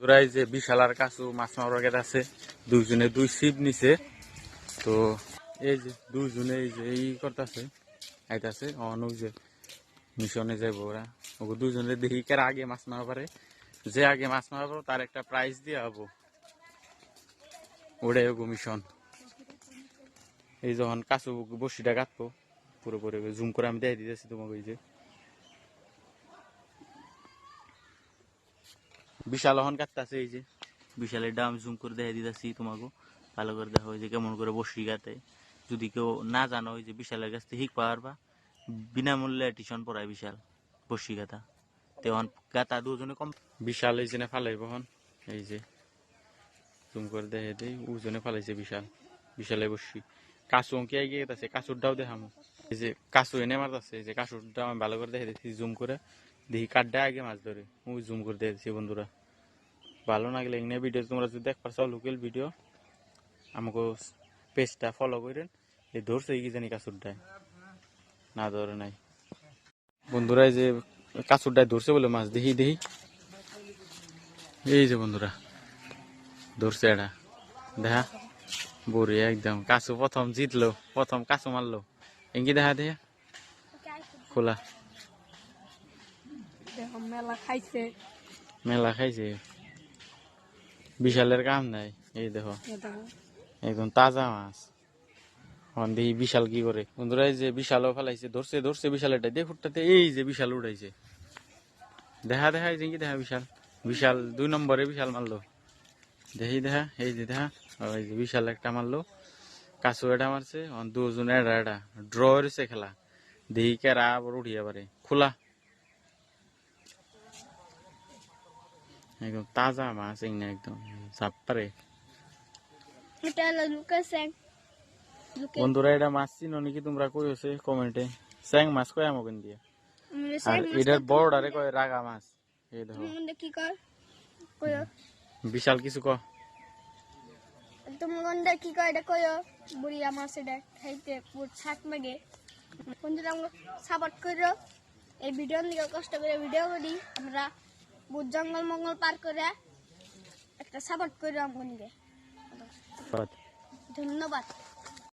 দুরাই যে বিশাল আর কাছু মাছ মারার গেট আছে, দুইজনে দুই ছিপ নিছে। তো এই যে দুইজনে এই যে এই করতেছে আইতাছে অন যে মিশনে যাইব ওরা। ওকে দুইজনে দেখি কার আগে মাছ মারা পারে, যে আগে মাছ মারা পারো তার একটা প্রাইজ দিয়ে হবো, ওটাই ওগো মিশন। এই যখন কাছু বসিটা কাটবো পুরোপুরি জুম করে আমি দিয়ে দিতেছি তোমাকে। এই যে বিশাল হন কাটতেছে, এই যে বিশালের ডাম জুম করে দেখে দিতেছি তোমাকে, ভালো করে দেখো যে কেমন করে বসি গাতে। যদি কেউ না জানো ওই যে বিশালের কাছ থেকে শিখ পারবা, বিনামূল্যে টিউশন পড়ায় বিশাল বসি গাতা। তেমন গাতা দুজনে কম। বিশাল এই জন্য ফালাইব হন, এই যে জুম করে দেখে দিই ওজনে ফালাইছে বিশাল। বিশালে বসি কাছু অঙ্কি এগিয়ে গেছে, কাছুর ডাও দেখামো। এই যে কাছু এনে মারতেছে, এই যে কাছুর ডাও আমি ভালো করে দেখে দিচ্ছি জুম করে, দেখি কাঠটা আগে মাছ ধরে ওই জুম করে দেখে দিচ্ছি। বন্ধুরা ভালো লাগলে এখানে ভিডিও তোমরা যদি দেখতে চাও লোকাল ভিডিও, আমাকে পেজটা ফলো করেন। এই ধরছে কি জানি কাছুরটায়, না ধরে নাই। বন্ধুরা এই যে কাছুরটায় ধরছে বলে মাছ, দেখি দেখি এই যে বন্ধুরা ধরছে এটা, দেখা বড়ি একদম। কাছু প্রথম জিতলো, প্রথম কাছু মারলো। এঙ্কি দেখা দিয়ে খোলা মেলা খাইছে, বিশালের কাম নাই। এই দেখো একদম তাজা মাছ। দেখি বিশাল কি করে। বন্ধুরা এই যে বিশালও ফেলাইছে, ধরছে ধরছে বিশালেরটা দেখুরটাতে, এই যে বিশাল উঠাইছে। দেখা দেখা এই যে কি দেখা বিশাল, বিশাল 2 নম্বরে বিশাল মারলো। দেখি দেখা এই যে দেখা, এই যে বিশাল একটা মারলো, কাছু এটা মারছে। দুজন এটা এটা ড্র হয়েছে খেলা, দেখি কেরা আবার উঠিয়ে পারে। খোলা একদম তাজা মাছ, একদম চাপ পারে। বন্ধুরা এটা মাছ চিনো নাকি তোমরা, কই হচ্ছে কমেন্টে। স্যাং মাছ কয় আমাকে দিয়ে, আর এটার বড়টারে কয় রাগা মাছ। এই দেখো বিশাল কিছু ক তুমি গন্ডা কি কয় এটা কয়ো বুড়িয়া মাছ এটা খাইতে পুর ছাক মেগে। বন্ধুরা সাপোর্ট করো, এই ভিডিও দিকে কষ্ট করে ভিডিও করি আমরা, বহুত জঙ্গল মঙ্গল পার করে একটা সাপোর্ট করো আমাকে। ধন্যবাদ।